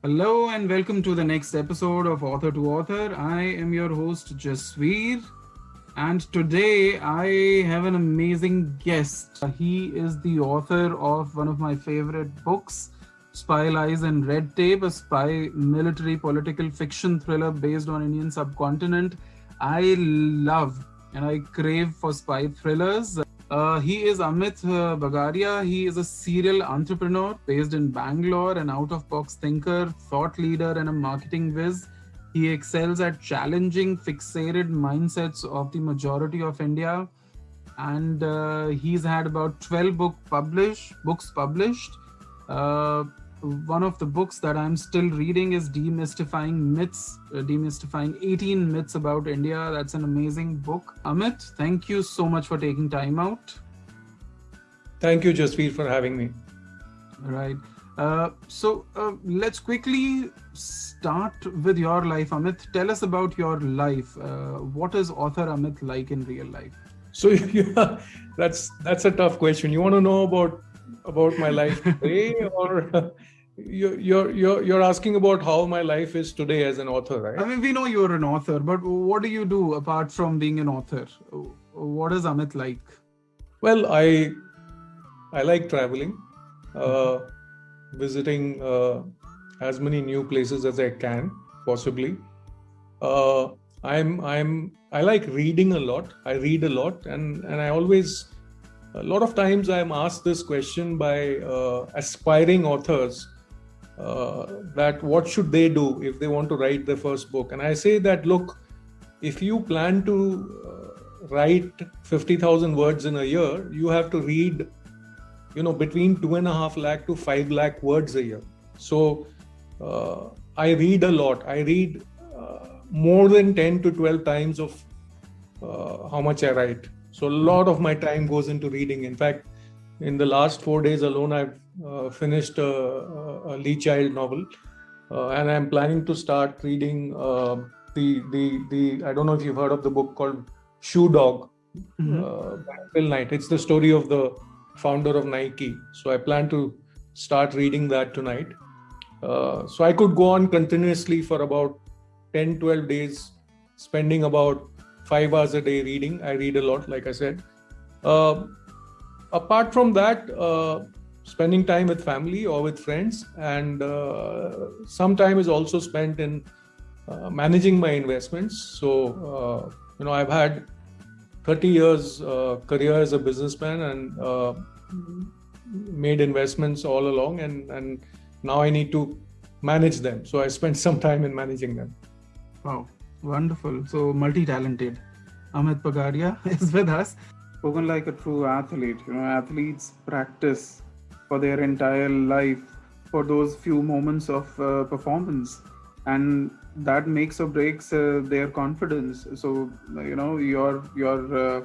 Hello and welcome to the next episode of Author to Author. I am your host Jasveer, and today I have an amazing guest. He is the author of one of my favorite books, Spy Lies and Red Tape, a spy military political fiction thriller based on Indian subcontinent. I love and I crave for spy thrillers. He is Amit Bagaria. He is a serial entrepreneur based in Bangalore, an out of box thinker, thought leader, and a marketing whiz. He excels at challenging fixated mindsets of the majority of India, and he's had about 12 books published. Uh, One of the books that I'm still reading is Demystifying 18 Myths About India. That's an amazing book. Amit, thank you so much for taking time out. Thank you, Jasveer, for having me. Right. So let's quickly start with your life, Amit. Tell us about your life. What is author Amit like in real life? So yeah, that's a tough question. You want to know about my life today, or you're asking about how my life is today as an author, I right? mean, we know you're an author, but what do you do apart from being an author? What is Amit like? Well, I like traveling, uh, visiting as many new places as I can possibly. Uh, I like reading a lot. I read a lot, and I always a lot of times I'm asked this question by aspiring authors that what should they do if they want to write their first book, and I say that look, if you plan to write 50,000 words in a year, you have to read between 2.5 lakh to 5 lakh words a year. So I read a lot. I read more than 10 to 12 times of how much I write. So a lot of my time goes into reading. In fact, in the last 4 days alone, I've finished a Lee Child novel, and I'm planning to start reading the I don't know if you've heard of the book called Shoe Dog by Phil Knight. It's the story of the founder of Nike. So I plan to start reading that tonight. So I could go on continuously for about 10, 12 days, spending about 5 hours a day reading. I read a lot, like I said. Uh, Apart from that, spending time with family or with friends, and some time is also spent in managing my investments. So, I've had 30 years career as a businessman, and made investments all along, and now I need to manage them. So I spend some time in managing them. Wow, wonderful. So multi-talented. Amit Pagaria is with us. Spoken like a true athlete. Athletes practice for their entire life for those few moments of performance, and that makes or breaks their confidence. So your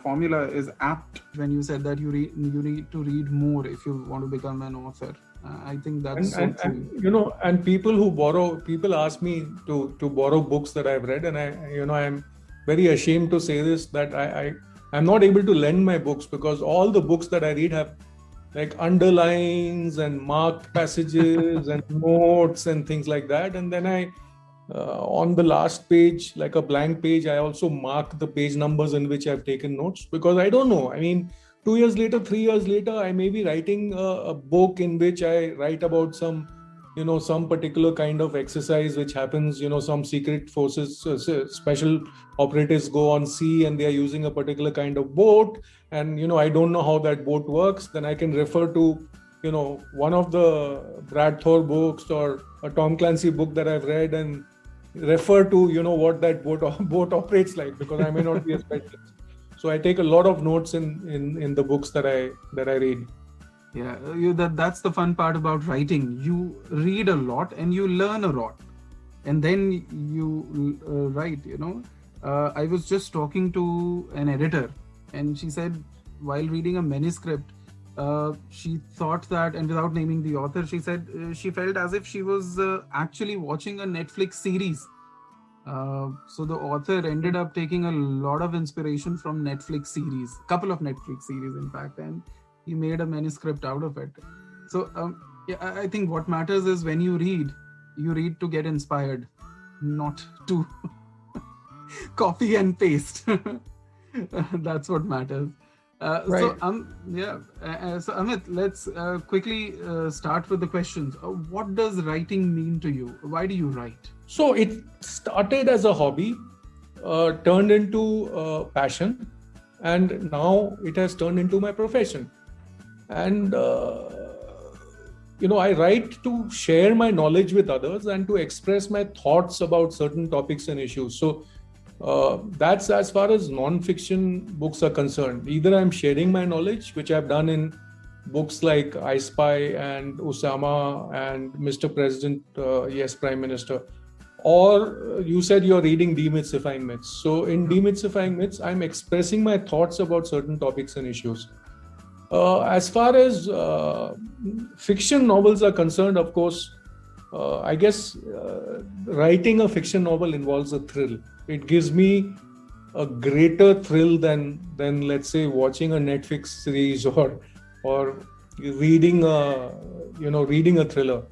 formula is apt when you said that you need to read more if you want to become an author. I think that's and, so and true. and and people ask me to borrow books that I've read, and I'm very ashamed to say this, that I'm not able to lend my books because all the books that I read have like underlines and marked passages and notes and things like that. And then I on the last page, like a blank page, I also mark the page numbers in which I've taken notes, because I don't know, I mean, 2 years later, 3 years later, I may be writing a book in which I write about some particular kind of exercise which happens, some secret forces, special operatives go on sea and they are using a particular kind of boat. And, I don't know how that boat works. Then I can refer to, one of the Brad Thor books or a Tom Clancy book that I've read, and refer to, what that boat operates like, because I may not be a specialist. So I take a lot of notes in the books that I read. Yeah, that's the fun part about writing. You read a lot and you learn a lot, and then you write. I was just talking to an editor, and she said while reading a manuscript, she thought that, and without naming the author, she said she felt as if she was actually watching a Netflix series. So the author ended up taking a lot of inspiration from Netflix series, couple of Netflix series, in fact, and he made a manuscript out of it. So yeah, I think what matters is when you read, you read to get inspired, not to copy and paste. That's what matters. Right. So Amit, let's quickly start with the questions. What does writing mean to you? Why do you write? So it started as a hobby, turned into passion, and now it has turned into my profession. And I write to share my knowledge with others and to express my thoughts about certain topics and issues. So that's as far as non-fiction books are concerned. Either I'm sharing my knowledge, which I've done in books like I Spy and Osama and Mr. President, Yes, Prime Minister, or you said you're reading Demystifying Myths. So in Demystifying Myths, I'm expressing my thoughts about certain topics and issues. As far as fiction novels are concerned, of course, I guess writing a fiction novel involves a thrill. It gives me a greater thrill than let's say watching a Netflix series or reading a thriller.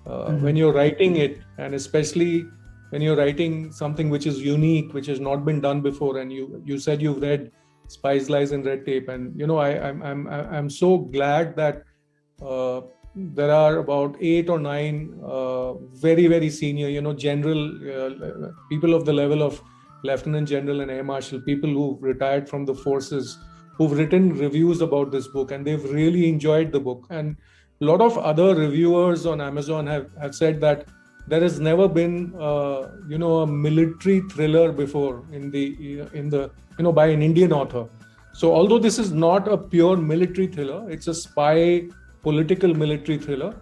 When you're writing it, and especially when you're writing something which is unique, which has not been done before, and you said you've read Spies, Lies, and Red Tape, and I'm so glad that there are about 8 or 9 very, very senior, general people of the level of Lieutenant General and Air Marshal, people who've retired from the forces, who've written reviews about this book, and they've really enjoyed the book. And a lot of other reviewers on Amazon have said that there has never been a military thriller before by an Indian author. So although this is not a pure military thriller, it's a spy political military thriller,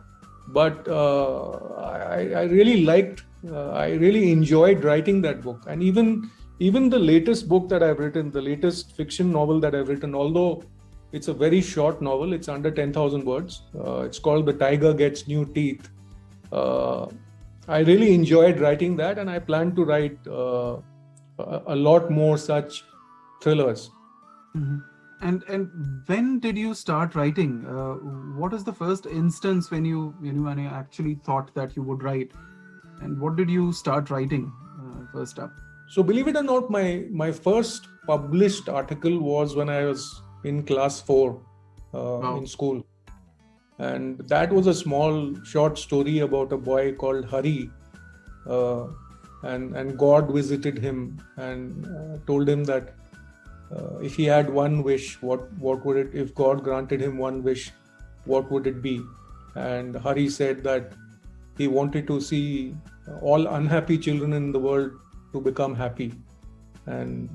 but I really enjoyed writing that book. And even the latest book that I've written, the latest fiction novel that I've written, although it's a very short novel, it's under 10,000 words. It's called The Tiger Gets New Teeth. I really enjoyed writing that, and I plan to write a lot more such thrillers. Mm-hmm. And when did you start writing? What is the first instance when you actually thought that you would write? And what did you start writing first up? So believe it or not, my first published article was when I was in class 4 in school. And that was a small short story about a boy called Hari. And God visited him and told him that if he had one wish, what would it, if God granted him one wish, what would it be? And Hari said that he wanted to see all unhappy children in the world to become happy. And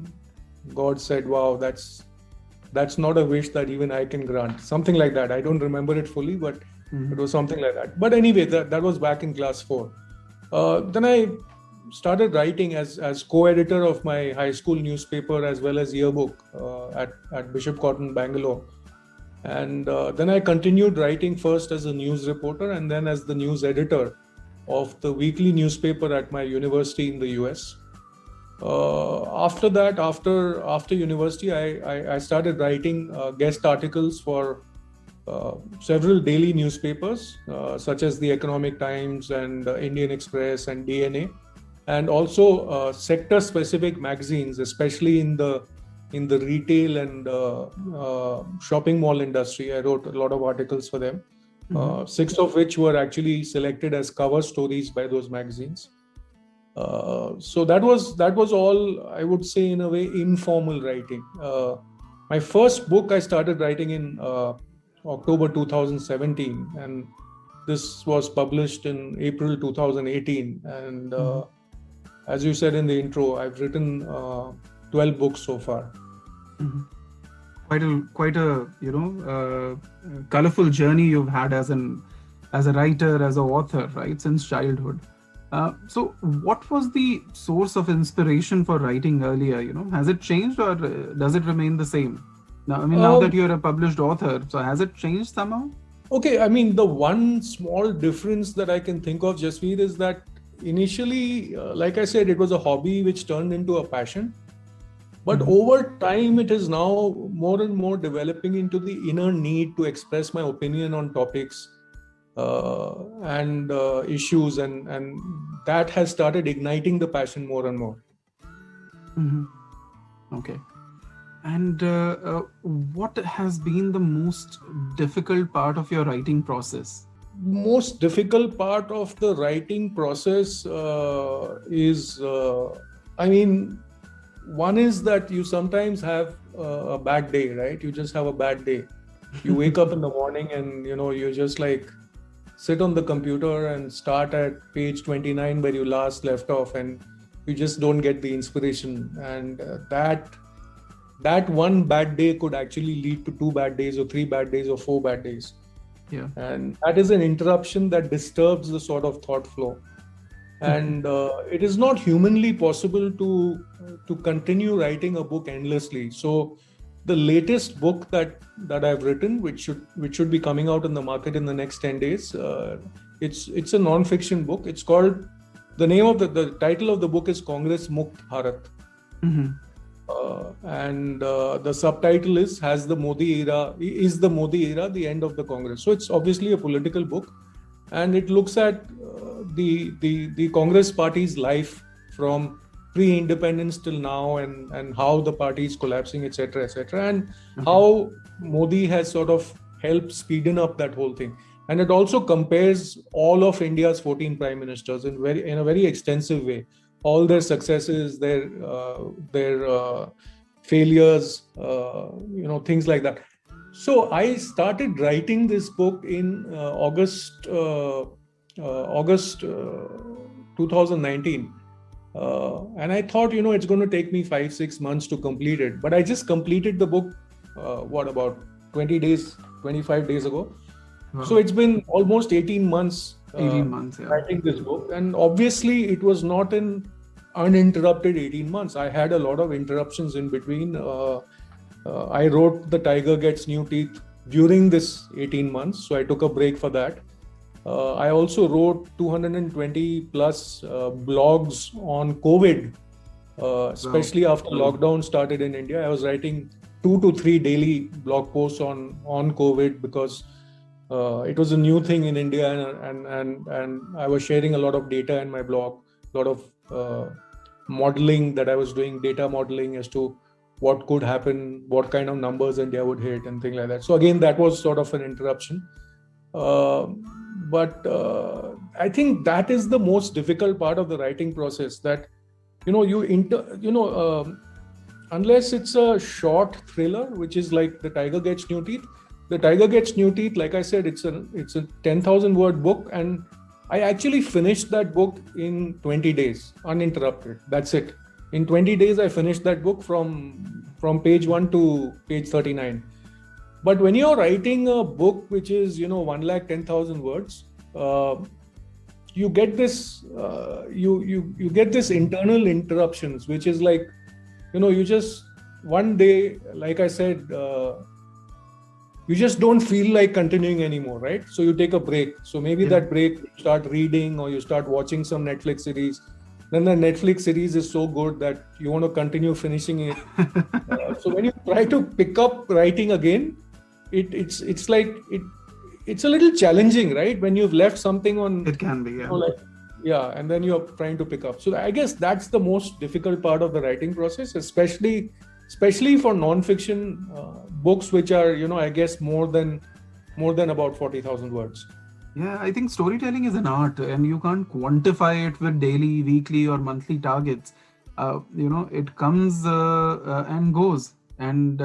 God said, wow, that's not a wish that even I can grant. Something like that. I don't remember it fully, but it was something like that. But anyway, that was back in class 4. Then I started writing as co-editor of my high school newspaper as well as yearbook at Bishop Cotton, Bangalore. And then I continued writing first as a news reporter and then as the news editor of the weekly newspaper at my university in the US. After that, after university, I started writing guest articles for several daily newspapers, such as the Economic Times and Indian Express and DNA, and also sector-specific magazines, especially in the retail and shopping mall industry. I wrote a lot of articles for them. 6 of which were actually selected as cover stories by those magazines. So that was all, I would say, in a way, informal writing. My first book I started writing in October 2017, and this was published in April 2018. And as you said in the intro, I've written 12 books so far. Mm-hmm. Quite a colorful journey you've had as a writer, as an author, right, since childhood. So what was the source of inspiration for writing earlier? Has it changed or does it remain the same? Now that you're a published author, so has it changed somehow? Okay, the one small difference that I can think of, Jasveer, is that initially, like I said, it was a hobby which turned into a passion. But over time, it is now more and more developing into the inner need to express my opinion on topics, and issues, and that has started igniting the passion more and more. Mhm. Okay. And what has been the most difficult part of your writing process? Most difficult part of the writing process is, I mean, one is that you sometimes have a bad day, right? You just have a bad day. You wake up in the morning and you just like sit on the computer and start at page 29 where you last left off, and you just don't get the inspiration, and that one bad day could actually lead to 2 bad days or 3 bad days or 4 bad days. Yeah. And that is an interruption that disturbs the sort of thought flow, and it is not humanly possible to continue writing a book endlessly. So the latest book that I've written, which should be coming out in the market in the next 10 days, it's a non-fiction book. It's called, the name of the title of the book is Congress Mukt Bharat. Mhm. And the subtitle is the Modi era the end of the Congress? So it's obviously a political book, and it looks at the Congress party's life from pre-independence till now, and how the party is collapsing, etc., and how Modi has sort of helped speeden up that whole thing. And it also compares all of India's 14 prime ministers in a very extensive way, all their successes, their failures, things like that. So I started writing this book in August 2019, and I thought, it's going to take me 5-6 months to complete it. But I just completed the book about 25 days ago. Wow. So it's been almost 18 months 18 months, yeah. writing this book, and obviously it was not an uninterrupted 18 months. I had a lot of interruptions in between. I wrote The Tiger Gets New Teeth during this 18 months, so I took a break for that. I also wrote 220 plus blogs on COVID, especially after lockdown started in India. I was writing 2 to 3 daily blog posts on COVID, because it was a new thing in India, and I was sharing a lot of data in my blog, a lot of modeling that I was doing, data modeling as to what could happen, what kind of numbers India would hit, and things like that. So again, that was sort of an interruption. But I think that is the most difficult part of the writing process, that unless it's a short thriller, which is like The Tiger Gets New Teeth. The Tiger Gets New Teeth, like I said, it's a 10,000 word book, and I actually finished that book in 20 days, uninterrupted. That's it. In 20 days, I finished that book from page 1 to page 39. But when you're writing a book which is 110,000 words, you get this you get this internal interruptions, which is like, you just one day, like I said, you just don't feel like continuing anymore, right? So you take a break. So maybe that break, you start reading or you start watching some Netflix series. Then the Netflix series is so good that you want to continue finishing it. So when you try to pick up writing again, it's a little challenging, right? When you've left something on, it can be, yeah. And then you're trying to pick up. So I guess that's the most difficult part of the writing process, especially for non-fiction books, which are, I guess more than about 40,000 words. Yeah, I think storytelling is an art, and you can't quantify it with daily, weekly, or monthly targets. It comes and goes, and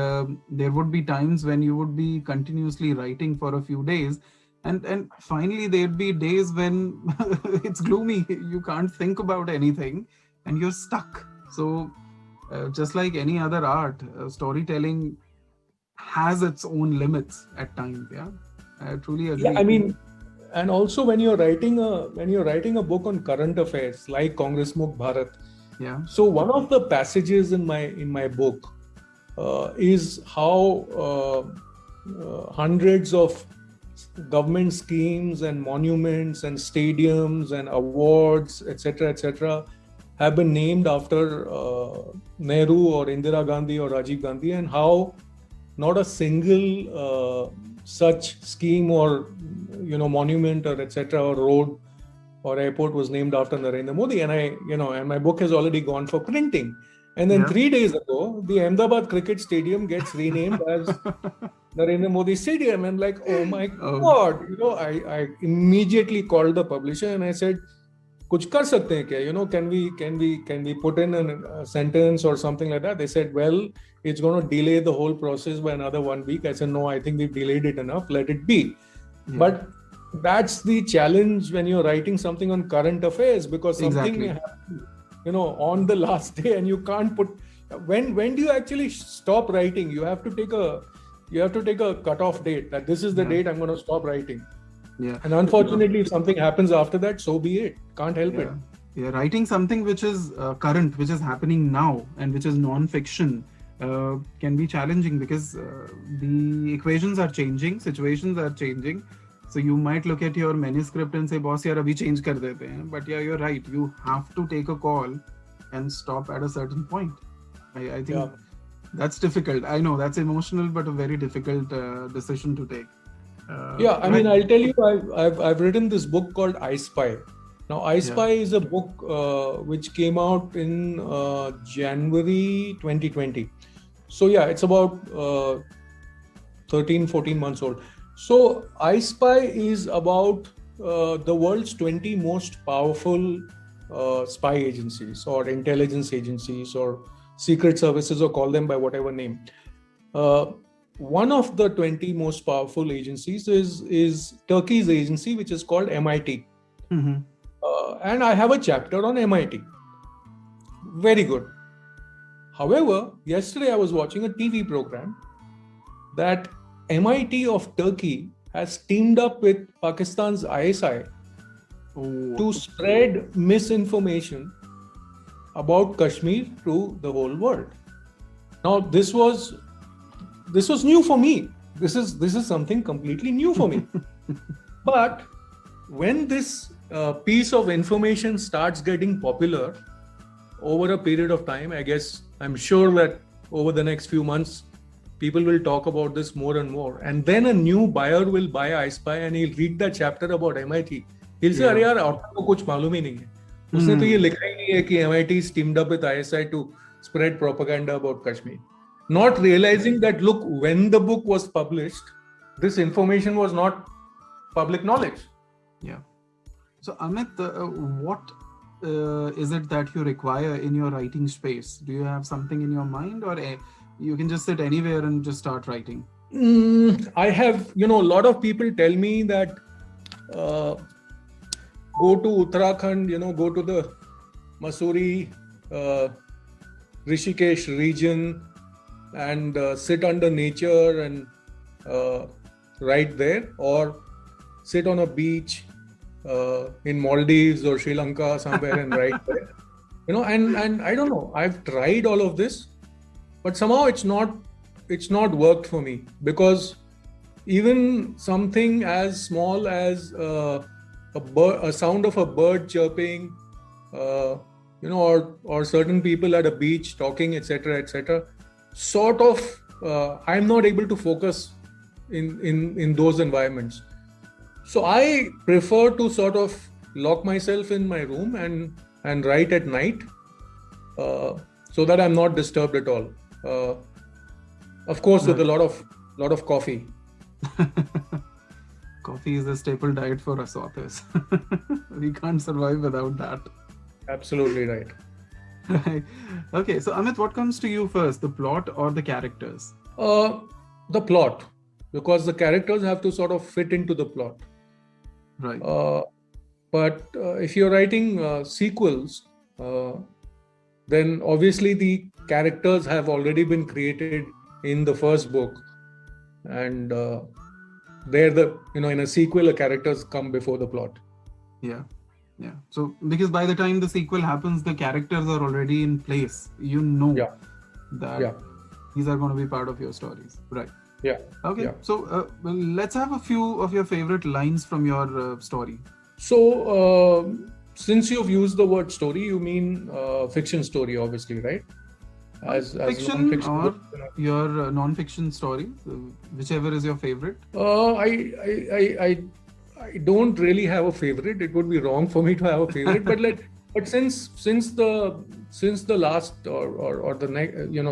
there would be times when you would be continuously writing for a few days, and finally there'd be days when it's gloomy. You can't think about anything, and you're stuck. So just like any other art, storytelling has its own limits at times. Yeah, I truly agree. Yeah, I mean, and also when you're writing a book on current affairs like Congress Mukt Bharat. Yeah. So one of the passages in my book is how hundreds of government schemes and monuments and stadiums and awards, etc., have been named after Nehru or Indira Gandhi or Rajiv Gandhi, and how not a single such scheme or monument or etc. or road or airport was named after Narendra Modi, and and my book has already gone for printing. And then 3 days ago, the Ahmedabad Cricket Stadium gets renamed as Narendra Modi Stadium. And like, oh my God, I immediately called the publisher and I said, कुछ कर सकते हैं क्या? Can we put in a sentence or something like that? They said, well, it's going to delay the whole process by another 1 week. I said, no, I think we've delayed it enough. Let it be. Yeah. But that's the challenge when you're writing something on current affairs, because something may happen, on the last day, and you can't put. When do you actually stop writing? You have to take a cutoff date, that this is the date I'm going to stop writing. Yeah. And unfortunately, if something happens after that, so be it. Can't help it. Yeah, writing something which is current, which is happening now, and which is non-fiction, can be challenging because the equations are changing, situations are changing. So you might look at your manuscript and say, boss, yaar, abhi change kar dete hain. But yeah, you're right. You have to take a call and stop at a certain point. I think that's difficult. I know that's emotional, but a very difficult decision to take. I mean, I'll tell you, I've written this book called I Spy. Now, I Spy is a book which came out in January 2020. So yeah, it's about 13-14 months old. So I Spy is about the world's 20 most powerful spy agencies or intelligence agencies or secret services, or call them by whatever name. One of the 20 most powerful agencies is Turkey's agency, which is called MIT. Mm-hmm. And I have a chapter on MIT. Very good. However, yesterday I was watching a TV program that MIT of Turkey has teamed up with Pakistan's ISI to spread misinformation about Kashmir to the whole world. Now, this was new for me. This is something completely new for me. But when this piece of information starts getting popular over a period of time, I'm sure that over the next few months, people will talk about this more and more. And then a new buyer will buy I Spy and he'll read that chapter about MIT. He'll say, "Arey yaar, aapko kuch malum hi nahi hai. Usne to ye likha hi nahi hai ki MIT is teamed up with ISI to spread propaganda about Kashmir." Not realizing that, look, when the book was published, this information was not public knowledge. Yeah. So Amit, what is it that you require in your writing space? Do you have something in your mind, or you can just sit anywhere and just start writing? I have, a lot of people tell me that go to Uttarakhand, go to the Mussoorie, Rishikesh region and sit under nature and write there, or sit on a beach in Maldives or Sri Lanka somewhere and write there. And I don't know, I've tried all of this, but somehow it's not worked for me, because even something as small as a sound of a bird chirping, or certain people at a beach talking, etc., sort of I'm not able to focus in those environments. So I prefer to sort of lock myself in my room and write at night, so that I'm not disturbed at all. Of course, with a lot of coffee. Coffee is a staple diet for us authors. We can't survive without that. Absolutely right. Right. Okay, so Amit, what comes to you first, the plot or the characters? The plot, because the characters have to sort of fit into the plot. Right. But if you're writing sequels, then obviously the characters have already been created in the first book, and in a sequel, the characters come before the plot. Yeah. So because by the time the sequel happens, the characters are already in place. That these are going to be part of your stories, right? Yeah. Okay. Yeah. So let's have a few of your favorite lines from your story. So since you've used the word story, you mean fiction story, obviously, right? as Fiction non-fiction or books. your non-fiction story, whichever is your favorite. I don't really have a favorite. It would be wrong for me to have a favorite. But since the last or the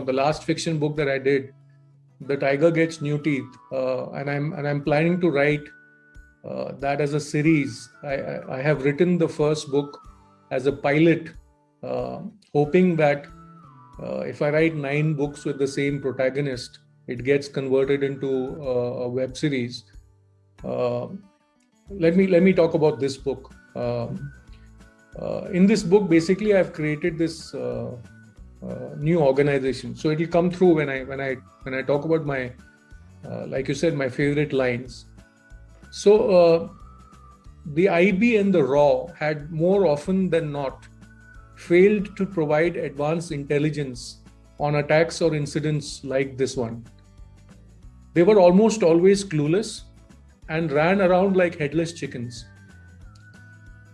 the last fiction book that I did, The Tiger Gets New Teeth, and I'm planning to write that as a series. I have written the first book as a pilot, hoping that if I write 9 books with the same protagonist, it gets converted into a web series. Let me talk about this book. In this book, basically, I've created this new organization. So it'll come through when I talk about my, like you said, my favorite lines. So the IB and the RAW had more often than not failed to provide advanced intelligence on attacks or incidents like this one. They were almost always clueless and ran around like headless chickens.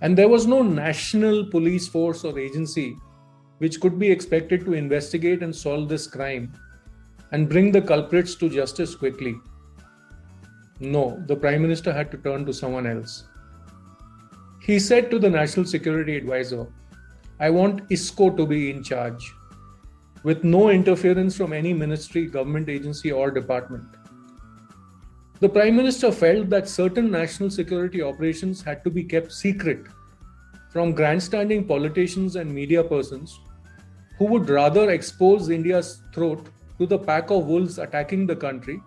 And there was no national police force or agency which could be expected to investigate and solve this crime and bring the culprits to justice quickly. No, the Prime Minister had to turn to someone else. He said to the National Security Advisor, "I want ISCO to be in charge, with no interference from any ministry, government agency, or department." The Prime Minister felt that certain national security operations had to be kept secret from grandstanding politicians and media persons who would rather expose India's throat to the pack of wolves attacking the country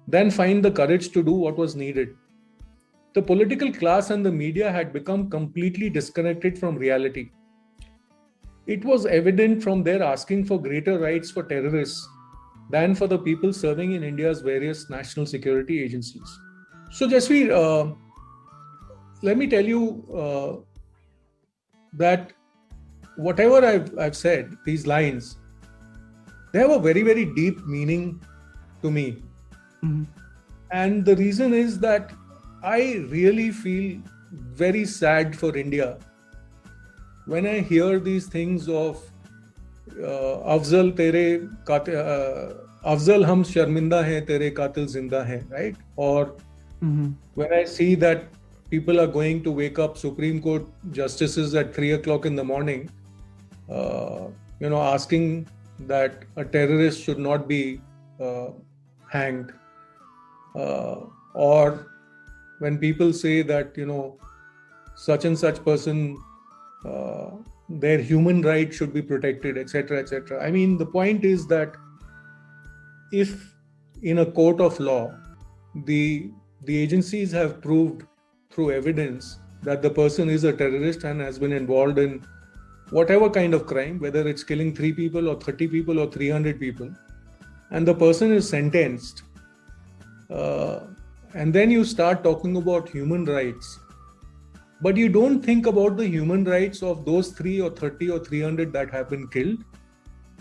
than find the courage to do what was needed. The political class and the media had become completely disconnected from reality. It was evident from their asking for greater rights for terrorists than for the people serving in India's various national security agencies. So, Jasveer, let me tell you that whatever I've said, these lines, they have a very, very deep meaning to me. Mhm. And the reason is that I really feel very sad for India when I hear these things of Afzal Afzal hum sharminda hai, tere qatil zinda hai, right? Or when I see that people are going to wake up Supreme Court justices at 3 o'clock in the morning, asking that a terrorist should not be hanged, or when people say that such and such person, their human rights should be protected, etc., etc. I mean, the point is that if in a court of law the agencies have proved through evidence that the person is a terrorist and has been involved in whatever kind of crime, whether it's killing 3 people or 30 people or 300 people, and the person is sentenced, and then you start talking about human rights, but you don't think about the human rights of those 3 or 30 or 300 that have been killed.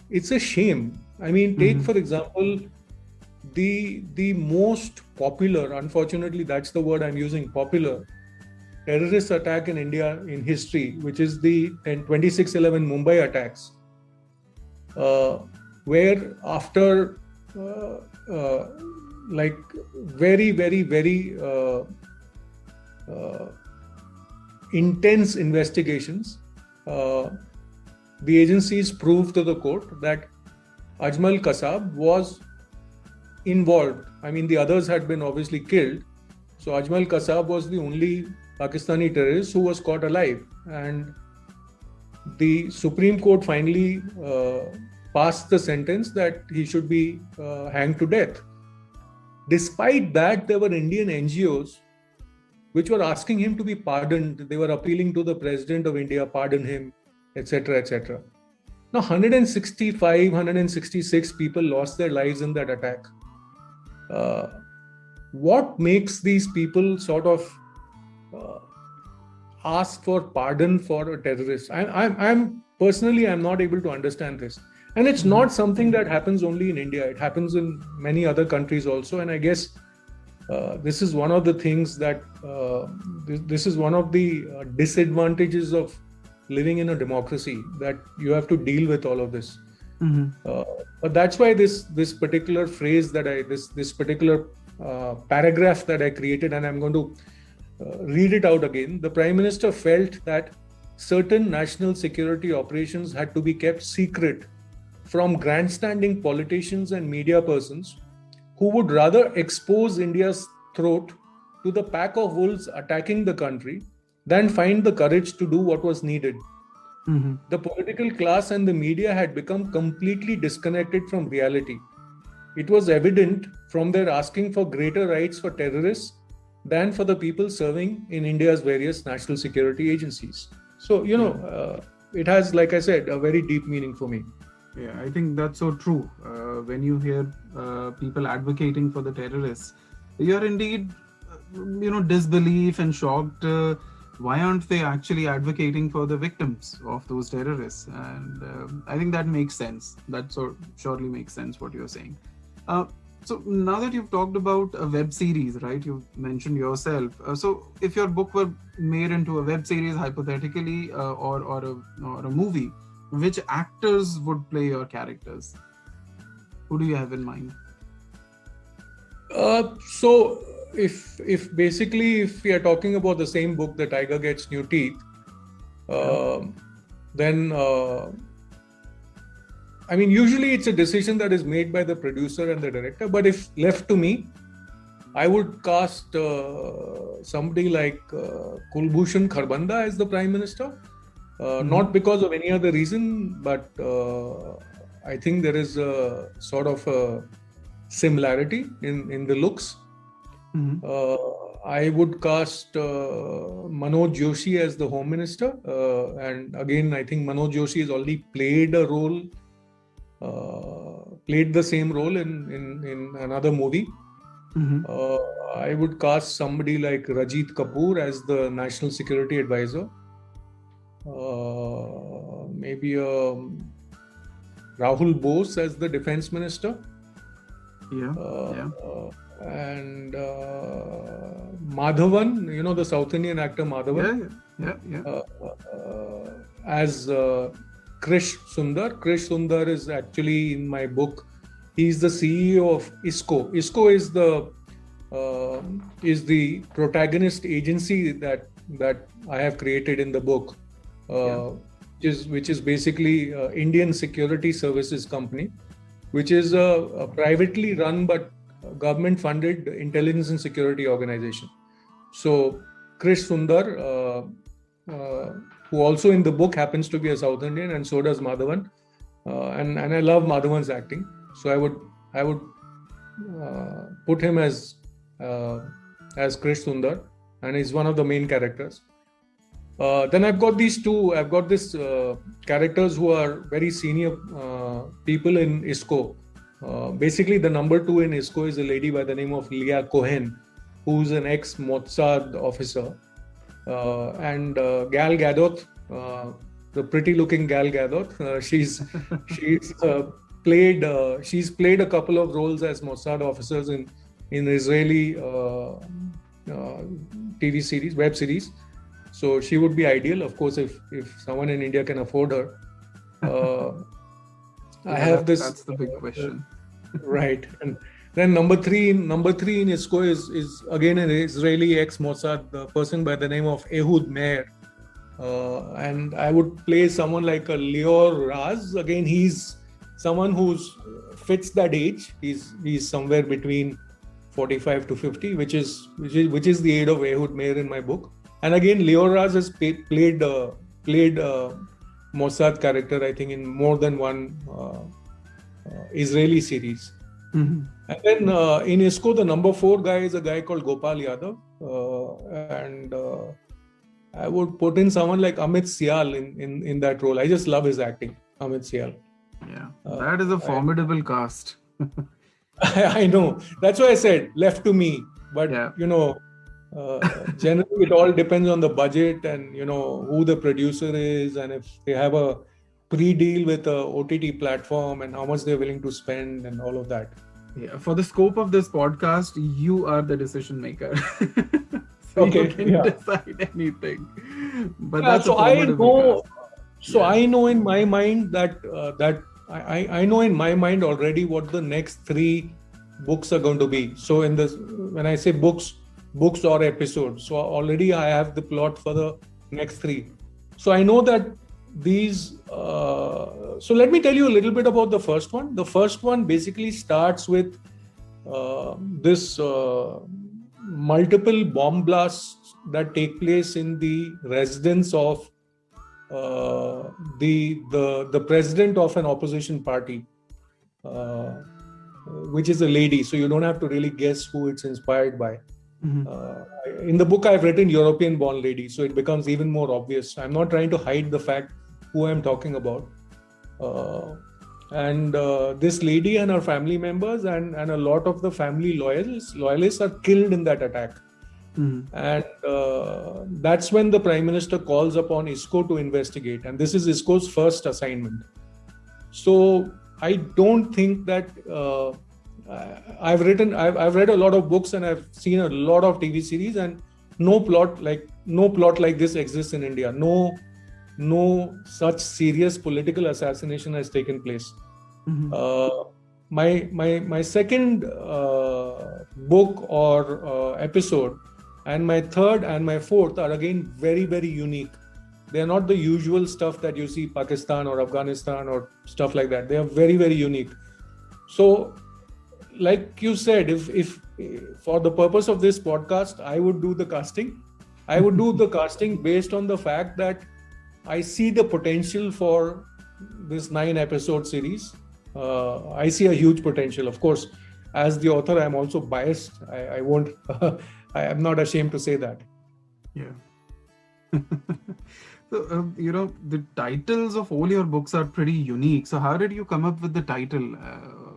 It's a shame. I mean, take for example, the most popular, unfortunately that's the word I'm using, popular terrorist attack in India in history, which is the 26/11 Mumbai attacks, where after like very, very, very intense investigations, the agencies proved to the court that Ajmal Kasab was involved. I mean, the others had been obviously killed. So Ajmal Kasab was the only Pakistani terrorist who was caught alive. And the Supreme Court finally passed the sentence that he should be hanged to death. Despite that, there were Indian NGOs which were asking him to be pardoned. They were appealing to the President of India, pardon him, etc., etc. Now, 165, 166 people lost their lives in that attack. What makes these people sort of ask for pardon for a terrorist? I'm personally, I'm not able to understand this. And it's not something that happens only in India. It happens in many other countries also. And I guess this is one of the things that, this is one of the disadvantages of living in a democracy, that you have to deal with all of this. Uh, but that's why this particular phrase that this particular paragraph that I created, and I'm going to read it out again. The Prime Minister felt that certain national security operations had to be kept secret from grandstanding politicians and media persons who would rather expose India's throat to the pack of wolves attacking the country than find the courage to do what was needed. The political class and the media had become completely disconnected from reality. It was evident from their asking for greater rights for terrorists than for the people serving in India's various national security agencies. So, it has, like I said, a very deep meaning for me. Yeah, I think that's so true. When you hear people advocating for the terrorists, you're indeed, disbelief and shocked. Why aren't they actually advocating for the victims of those terrorists? And I think that makes sense. That surely makes sense what you're saying. So now that you've talked about a web series, right? You've mentioned yourself. So if your book were made into a web series, hypothetically, or a movie, which actors would play your characters? Who do you have in mind? So if we are talking about the same book, The Tiger Gets New Teeth, then usually it's a decision that is made by the producer and the director. But if left to me, I would cast somebody like Kulbhushan Kharbanda as the Prime Minister. Not because of any other reason, but I think there is a sort of a similarity in the looks. I would cast Manoj Joshi as the Home Minister, and again I think Manoj Joshi has already played the same role in another movie. I would cast somebody like Rajit Kapoor as the National Security Advisor. Maybe Rahul Bose as the Defense Minister. And Madhavan, the South Indian actor Madhavan. As Krish Sundar. Krish Sundar is actually in my book. He's the CEO of ISCO. ISCO is the protagonist agency that I have created in the book. Which is basically Indian Security Services Company, which is a privately run but government-funded intelligence and security organization. So Krish Sundar, who also in the book happens to be a South Indian, and so does Madhavan, and I love Madhavan's acting. So I would put him as Krish Sundar, and he's one of the main characters. Then I've got these two. I've got these characters who are very senior people in ISCO. Basically, the number 2 in ISCO is a lady by the name of Leah Cohen, who's an ex-Mossad officer, and Gal Gadot, the pretty-looking Gal Gadot. She's played a couple of roles as Mossad officers in Israeli TV series, web series. So she would be ideal, of course, if someone in India can afford her. That's the big question. Right. And then number three in ISCO is again an Israeli ex-Mossad person by the name of Ehud Meir. And I would play someone like a Lior Raz. Again, he's someone who fits that age. He's somewhere between 45 to 50, which is the age of Ehud Meir in my book. And again, Lior Raz has played Mossad character, I think, in more than one Israeli series. And then in ISCO, the number 4 guy is a guy called Gopal Yadav. And I would put in someone like Amit Sial in that role. I just love his acting, Amit Sial. Yeah, that is a formidable cast. I know. That's why I said left to me. But, generally it all depends on the budget and, who the producer is, and if they have a pre-deal with a OTT platform and how much they're willing to spend and all of that. Yeah, for the scope of this podcast, you are the decision maker. So okay, you can decide anything. But that's so I know. So I know in my mind that I know in my mind already what the next 3 books are going to be. So in this, when I say books or episodes, so already I have the plot for the next 3. So I know that these. So let me tell you a little bit about the first one. The first one basically starts with this multiple bomb blasts that take place in the residence of the president of an opposition party, uh, which is a lady. So you don't have to really guess who it's inspired by. In the book, I've written European-born lady, so it becomes even more obvious. I'm not trying to hide the fact who I'm talking about. And this lady and her family members and a lot of the family loyalists are killed in that attack. And that's when the Prime Minister calls upon ISKCO to investigate. And this is ISKCO's first assignment. So I don't think that I've read a lot of books and I've seen a lot of TV series, and no plot like this exists in India. No such serious political assassination has taken place. My second book or episode, and my third and my fourth are again very, very unique. They are not the usual stuff that you see Pakistan or Afghanistan or stuff like that. They are very, very unique. So, like you said, if for the purpose of this podcast, I would do the casting. I would do the casting based on the fact that I see the potential for this 9-episode series. I see a huge potential. Of course, as the author, I'm also biased. I won't. I am not ashamed to say that. Yeah. So, the titles of all your books are pretty unique. So how did you come up with the title?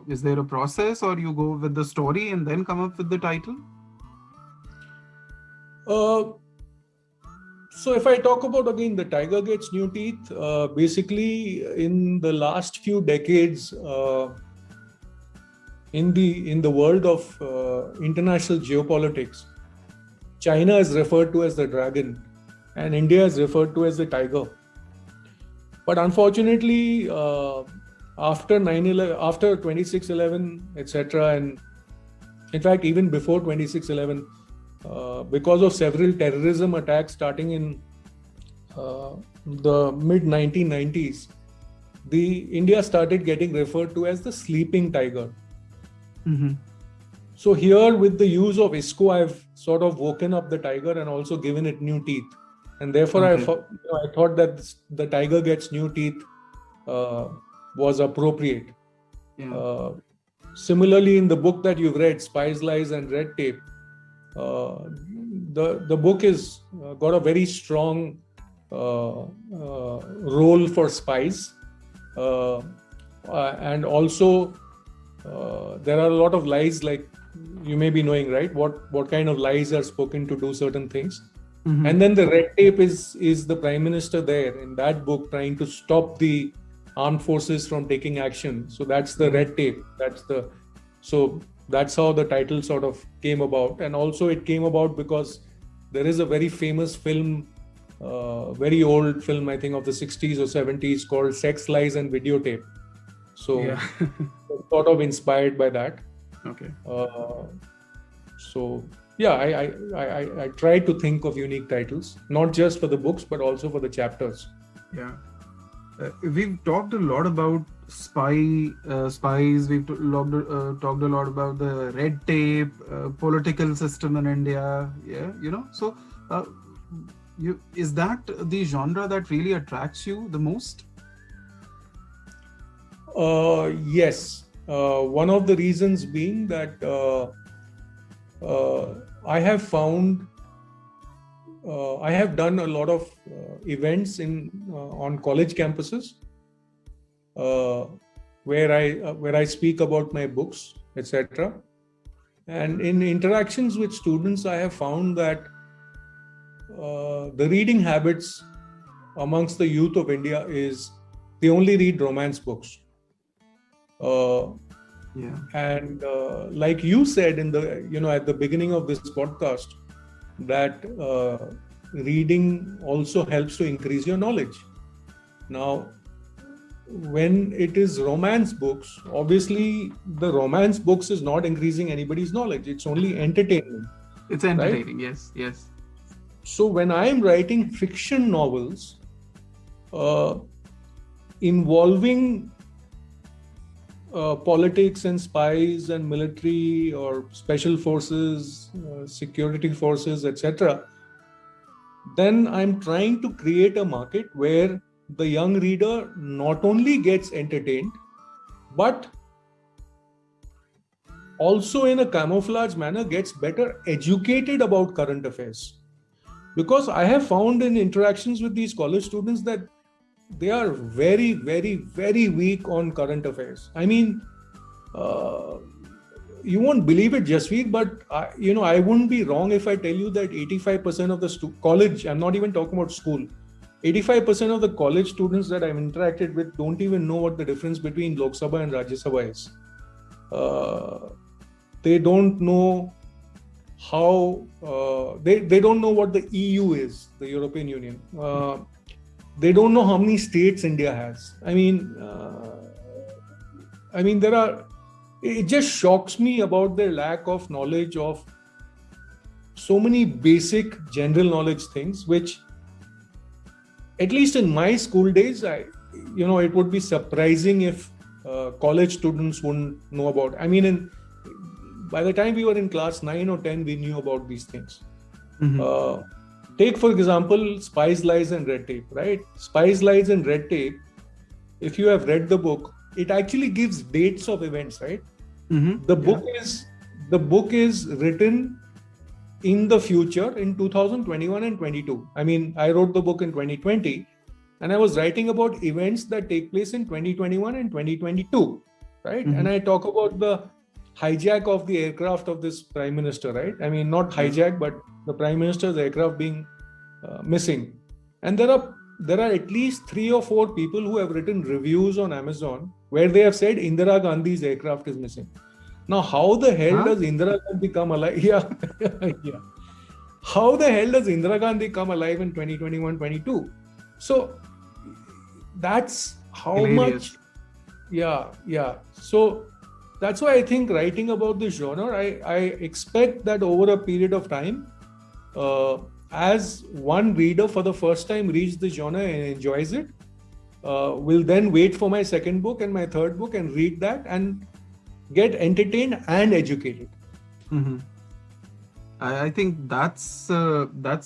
Is there a process, or you go with the story and then come up with the title? So if I talk about again The Tiger Gets New Teeth, basically in the last few decades, in the world of international geopolitics, China is referred to as the dragon and India is referred to as the tiger. But unfortunately, after 9/11, after 26/11, etc., and in fact even before 26/11, because of several terrorism attacks starting in the mid 1990s, India started getting referred to as the sleeping tiger. So here, with the use of ISKCO, I've sort of woken up the tiger and also given it new teeth. And therefore, I thought that The Tiger Gets New Teeth was appropriate. Yeah. Similarly, in the book that you've read, Spies, Lies and Red Tape, the book is got a very strong role for spies, and also there are a lot of lies, like you may be knowing, right? What kind of lies are spoken to do certain things. And then the red tape is the Prime Minister there in that book trying to stop the armed forces from taking action. So that's the red tape. So that's how the title sort of came about. And also it came about because there is a very famous film, very old film, I think of the 60s or 70s, called Sex, Lies and Videotape. So sort of inspired by that. Okay. So yeah, I try to think of unique titles, not just for the books, but also for the chapters. Yeah. We've talked a lot about spies. We've talked a lot about the red tape, political system in India. Yeah, So, is that the genre that really attracts you the most? Yes. One of the reasons being that I have found I have done a lot of events on college campuses where I speak about my books, etc. And in interactions with students, I have found that the reading habits amongst the youth of India is they only read romance books. And like you said in the at the beginning of this podcast, that reading also helps to increase your knowledge. Now, when it is romance books, obviously the romance books is not increasing anybody's knowledge. It's only entertainment, It's right? entertaining. Yes, yes. So when I'm writing fiction novels uh, involving politics and spies and military or special forces, security forces, etc., then I'm trying to create a market where the young reader not only gets entertained, but also in a camouflage manner gets better educated about current affairs. Because I have found in interactions with these college students that they are very, very, very weak on current affairs. I mean, uh, you won't believe it, Jasveer, but I wouldn't be wrong if I tell you that 85% of the college, I'm not even talking about school, 85% of the college students that I've interacted with don't even know what the difference between Lok Sabha and Rajya Sabha is. They don't know how, they don't know what the EU is, the European Union. They don't know how many states India has. There are, it just shocks me about their lack of knowledge of so many basic general knowledge things, which at least in my school days, it would be surprising if college students wouldn't know about. By the time we were in class 9 or 10, we knew about these things. Mm-hmm. Take, for example, Spies, Lies and Red Tape, right? Spies, Lies and Red Tape, if you have read the book, it actually gives dates of events, right? Mm-hmm. The book is written in the future in 2021 and 22. I wrote the book in 2020 and I was writing about events that take place in 2021 and 2022, right? Mm-hmm. And I talk about the hijack of the aircraft of this prime minister, right? Not hijack, but the prime minister's aircraft being missing. And there are at least 3 or 4 people who have written reviews on Amazon where they have said Indira Gandhi's aircraft is missing. Now, how the hell does Indira Gandhi come alive? Yeah. How the hell does Indira Gandhi come alive in 2021-22? So that's how Hilarious. much. Yeah. So that's why I think writing about this genre, I expect that over a period of time, as one reader for the first time reads the genre and enjoys it, will then wait for my second book and my third book and read that and get entertained and educated. Mm-hmm. I think that's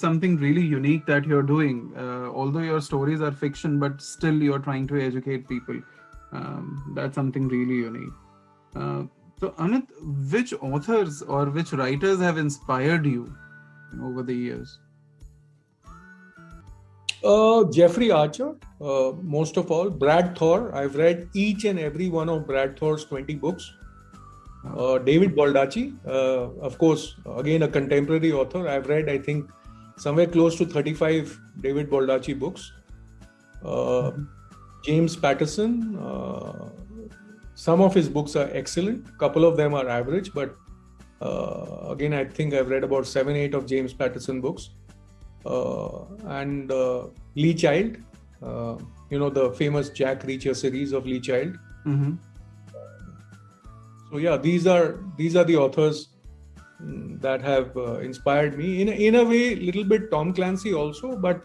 something really unique that you're doing. Although your stories are fiction, but still you're trying to educate people. That's something really unique. So Amit, which authors or which writers have inspired you over the years? Jeffrey Archer, most of all. Brad Thor. I've read each and every one of Brad Thor's 20 books. David Baldacci, of course, again a contemporary author. I've read, I think, somewhere close to 35 David Baldacci books. James Patterson, some of his books are excellent. A couple of them are average, but again, I think I've read about 7-8 of James Patterson books. And Lee Child, the famous Jack Reacher series of Lee Child. Mm-hmm. So yeah, these are the authors that have inspired me. In a way, little bit Tom Clancy also, but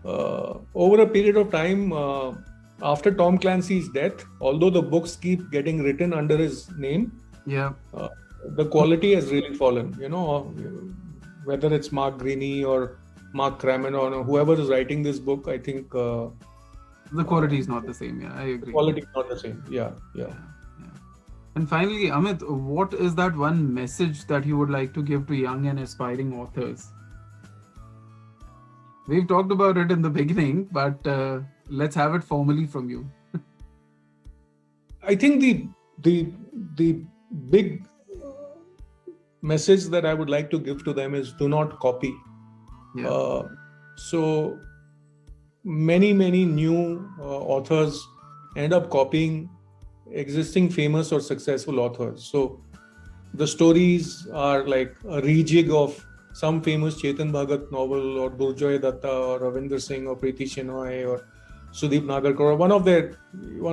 over a period of time, after Tom Clancy's death, although the books keep getting written under his name, the quality has really fallen. Whether it's Mark Greaney or Mark Cramenon or whoever is writing this book, I think the quality is not the same. Yeah, I agree. Quality is not the same. Yeah. And finally, Amit, what is that one message that you would like to give to young and aspiring authors? We've talked about it in the beginning, but let's have it formally from you. I think the big message that I would like to give to them is do not copy. Yeah. So many new authors end up copying existing famous or successful authors. So the stories are like a rejig of some famous Chetan Bhagat novel or Durjoy Datta or Ravinder Singh or Preeti Shenoy or Sudeep Nagarkar. One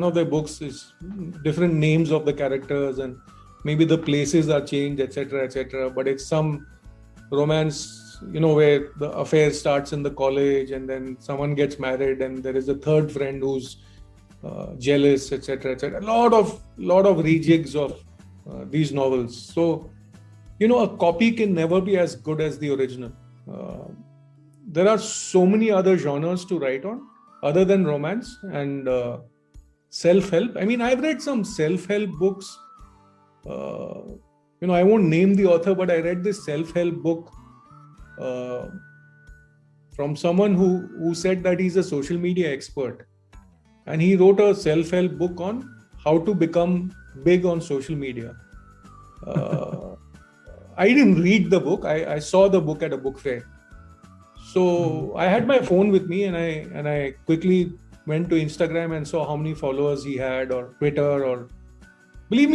of their books is different names of the characters, and maybe the places are changed, etc., etc. But it's some romance, where the affair starts in the college, and then someone gets married, and there is a third friend who's jealous, etc., etc. A lot of rejigs of these novels. So, a copy can never be as good as the original. There are so many other genres to write on other than romance and self-help. I mean, I've read some self-help books. I won't name the author, but I read this self-help book from someone who said that he's a social media expert. And he wrote a self-help book on how to become big on social media. I didn't read the book. I saw the book at a book fair. So I had my phone with me, and I quickly went to Instagram and saw how many followers he had, or Twitter, or believe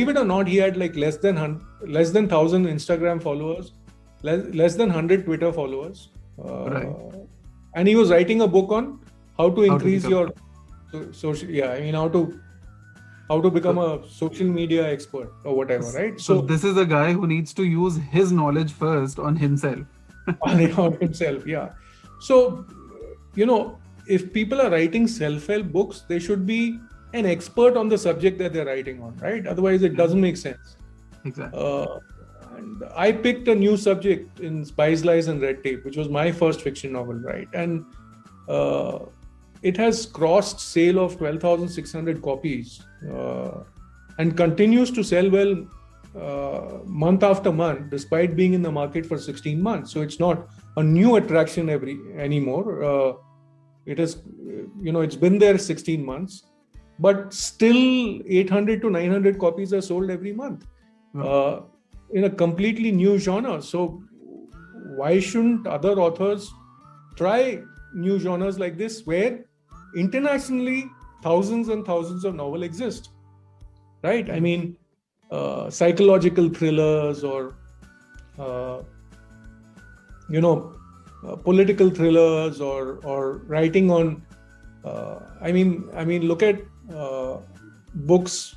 it or not, he had like less than 1,000 Instagram followers, less than 100 Twitter followers. Right. And he was writing a book on how to increase your social. Yeah, I mean, how to become a social media expert or whatever, right? So this is a guy who needs to use his knowledge first on himself. on himself, yeah. So, if people are writing self-help books, they should be an expert on the subject that they're writing on, right? Otherwise, it doesn't make sense. Exactly. And I picked a new subject in Spice, Lies and Red Tape, which was my first fiction novel, right? And it has crossed sale of 12,600 copies and continues to sell well month after month, despite being in the market for 16 months. So it's not a new attraction anymore. It is, it's been there 16 months, but still 800 to 900 copies are sold every month in a completely new genre. So why shouldn't other authors try new genres like this, where internationally thousands and thousands of novels exist, right? I mean, psychological thrillers or political thrillers or writing on I mean look at books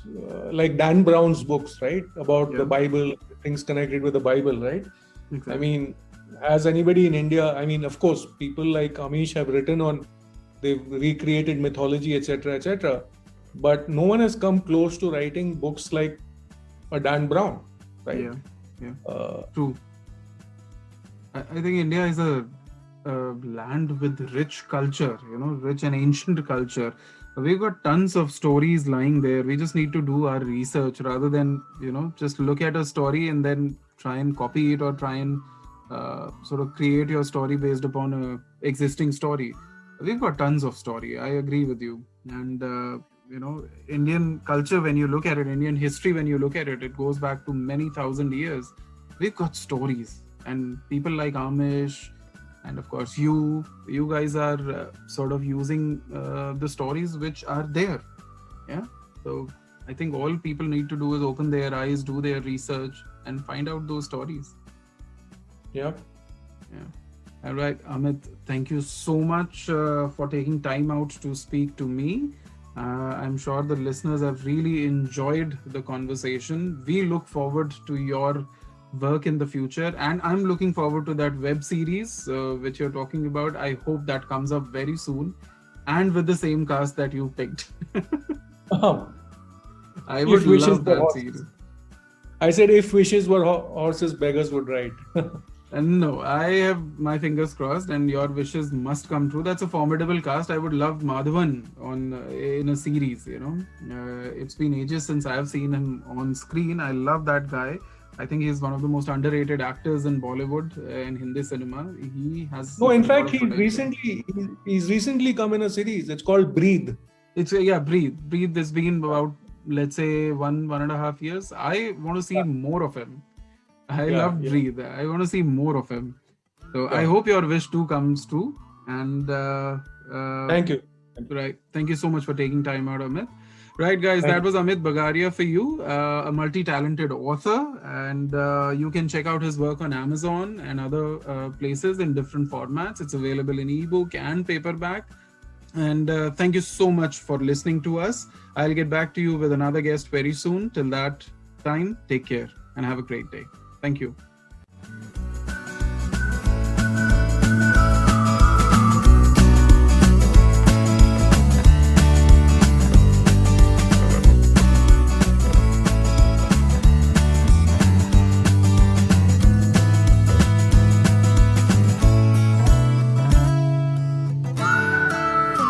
like Dan Brown's books, right, about the Bible, things connected with the Bible, right? Exactly. I mean, has anybody in India, I mean, of course, people like Amish have written on, they've recreated mythology, etc., but no one has come close to writing books like a Dan Brown, right? Yeah. True. I think India is a land with rich culture, rich and ancient culture. We've got tons of stories lying there. We just need to do our research rather than, just look at a story and then try and copy it or try and sort of create your story based upon a existing story. We've got tons of story. I agree with you. And Indian culture, when you look at it, Indian history, when you look at it, it goes back to many thousand years. We've got stories, and people like Amish, and of course you guys are sort of using the stories which are there. Yeah. So I think all people need to do is open their eyes, do their research, and find out those stories. Yeah. All right, Amit, thank you so much for taking time out to speak to me. I'm sure the listeners have really enjoyed the conversation. We look forward to your work in the future, and I'm looking forward to that web series which you're talking about. I hope that comes up very soon, and with the same cast that you picked. I would love that series. I said, if wishes were horses, beggars would ride. And no, I have my fingers crossed, and your wishes must come true. That's a formidable cast. I would love Madhavan in a series. It's been ages since I have seen him on screen. I love that guy. I think he's one of the most underrated actors in Bollywood in Hindi cinema. He has in fact, he's recently come in a series. It's called Breathe. Breathe. Breathe has been about, let's say, 1.5 years. I want to see more of him. I love Breathe. I want to see more of him. So I hope your wish too comes true. And thank you. Right. Thank you so much for taking time out, Amit. Right, guys, that was Amit Bagaria for you, a multi-talented author. And you can check out his work on Amazon and other places in different formats. It's available in ebook and paperback. And thank you so much for listening to us. I'll get back to you with another guest very soon. Till that time, take care and have a great day. Thank you.